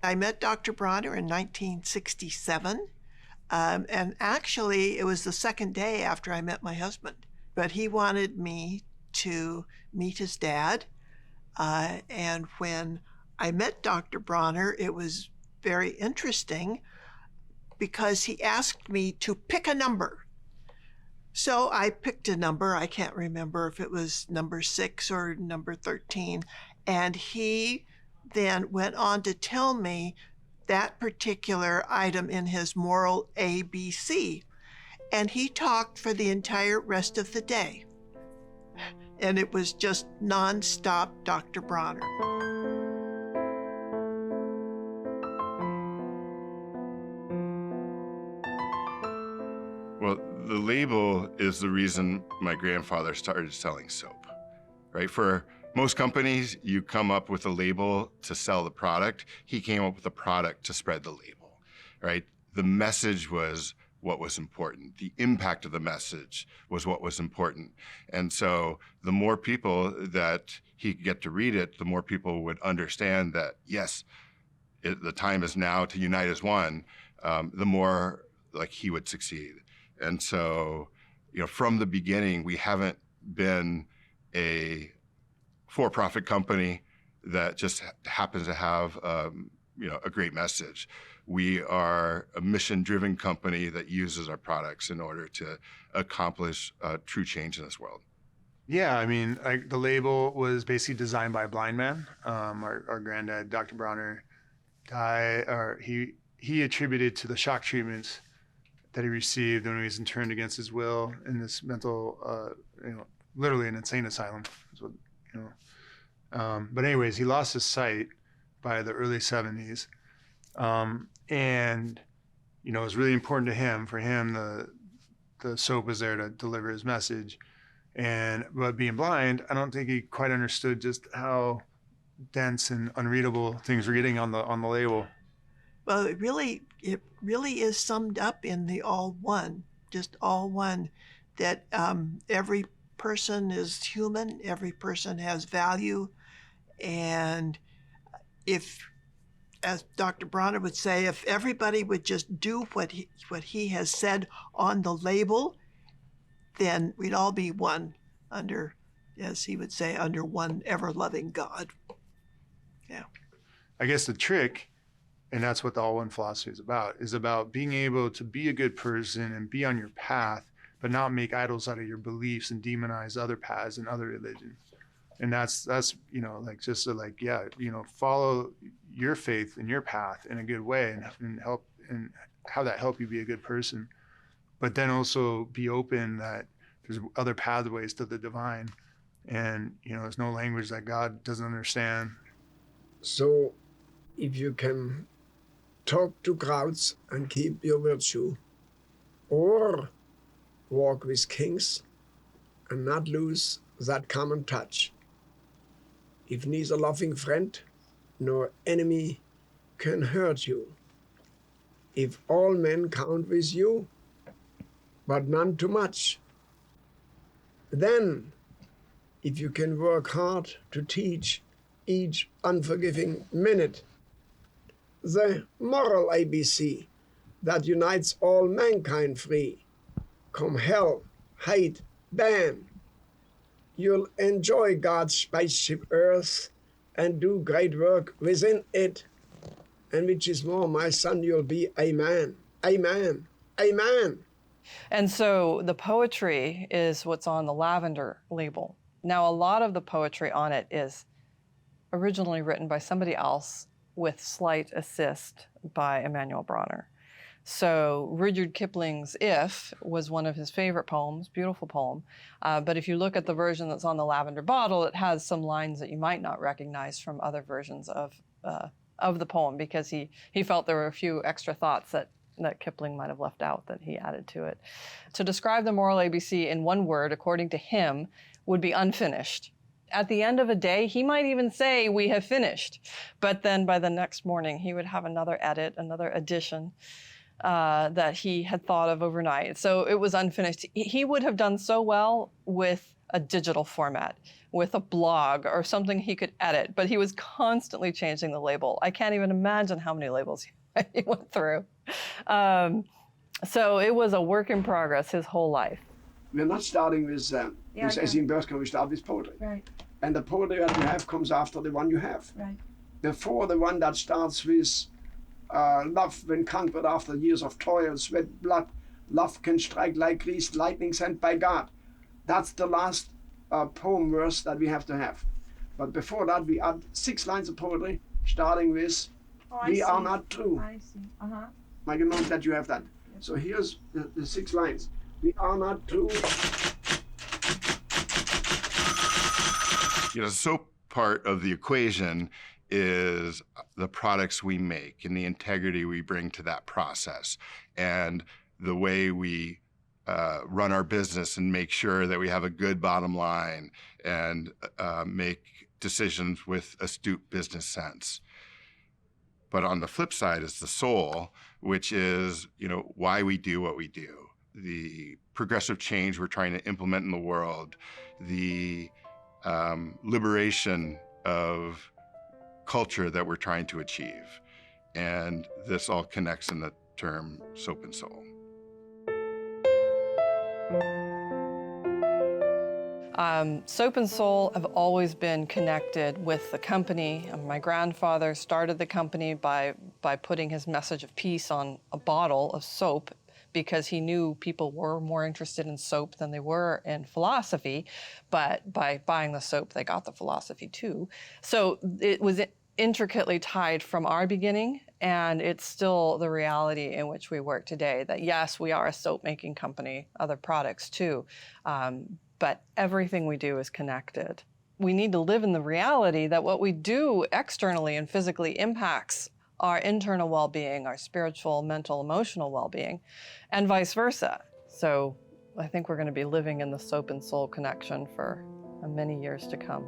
I met Dr. Bronner in 1967, and actually it was the second day after I met my husband. But he wanted me to meet his dad, and when I met Dr. Bronner, it was very interesting because he asked me to pick a number. So I picked a number. I can't remember if it was number 6 or number 13. And he then went on to tell me that particular item in his moral ABC. And he talked for the entire rest of the day. And it was just nonstop Dr. Bronner. Well, the label is the reason my grandfather started selling soap, right? For most companies, you come up with a label to sell the product. He came up with a product to spread the label, right? The message was what was important. The impact of the message was what was important. And so the more people that he could get to read it, the more people would understand that, yes, the time is now to unite as one, the more like he would succeed. And so, from the beginning, we haven't been a for-profit company that just happens to have, a great message. We are a mission-driven company that uses our products in order to accomplish true change in this world. Yeah, I mean, the label was basically designed by a blind man. Our granddad, Dr. Bronner, he attributed to the shock treatments that he received when he was interned against his will in this mental, literally an insane asylum. Is what, but anyways, he lost his sight by the early 70s. And, it was really important to him. For him, the soap was there to deliver his message. But being blind, I don't think he quite understood just how dense and unreadable things were getting on the label. Well, it really is summed up in the all one, just all one, that every person is human, every person has value, and if, as Dr. Bronner would say, if everybody would just do what he has said on the label, then we'd all be one under, as he would say, under one ever-loving God. Yeah. I guess the trick, and that's what the all one philosophy is about being able to be a good person and be on your path, but not make idols out of your beliefs and demonize other paths and other religions. And that's follow your faith and your path in a good way and help and have that help you be a good person. But then also be open that there's other pathways to the divine. And, there's no language that God doesn't understand. So if you can talk to crowds and keep your virtue, or walk with kings and not lose that common touch. If neither loving friend nor enemy can hurt you, if all men count with you, but none too much, then if you can work hard to teach each unforgiving minute the moral ABC that unites all mankind free, come hell, hate, ban, you'll enjoy God's spaceship Earth and do great work within it. And which is more, my son, you'll be a man, a man, a man. And so the poetry is what's on the lavender label. Now, a lot of the poetry on it is originally written by somebody else with slight assist by Emanuel Bronner. So Rudyard Kipling's If was one of his favorite poems, beautiful poem. But if you look at the version that's on the lavender bottle, it has some lines that you might not recognize from other versions of the poem, because he felt there were a few extra thoughts that Kipling might have left out that he added to it. To describe the moral ABC in one word, according to him, would be unfinished. At the end of a day, he might even say, we have finished. But then by the next morning, he would have another edit, another addition that he had thought of overnight. So it was unfinished. He would have done so well with a digital format with a blog or something he could edit, but he was constantly changing the label. I can't even imagine how many labels he went through. So it was a work in progress his whole life. We're not starting with as in Bershka, we start with poetry. Right, And the poetry that you have comes after the one you have. right. Before the one that starts with love when conquered after years of toil, sweat, blood, love can strike like greased lightning sent by God. That's the last poem verse that we have to have. But before that, we add 6 lines of poetry, starting with, we are not true. I see. Uh-huh. Maike knows that you have that. So here's the 6 lines. We are not true. You know, the soap part of the equation is the products we make and the integrity we bring to that process and the way we run our business and make sure that we have a good bottom line and make decisions with astute business sense. But on the flip side is the soul, which is, you know, why we do what we do, the progressive change we're trying to implement in the world, the liberation of culture that we're trying to achieve. And this all connects in the term soap and soul. Soap and Soul have always been connected with the company. My grandfather started the company by putting his message of peace on a bottle of soap because he knew people were more interested in soap than they were in philosophy. But by buying the soap, they got the philosophy too. So it was intricately tied from our beginning, and it's still the reality in which we work today, that yes, we are a soap-making company, other products too, but everything we do is connected. We need to live in the reality that what we do externally and physically impacts our internal well-being, our spiritual, mental, emotional well-being, and vice versa. So I think we're going to be living in the soap and soul connection for many years to come.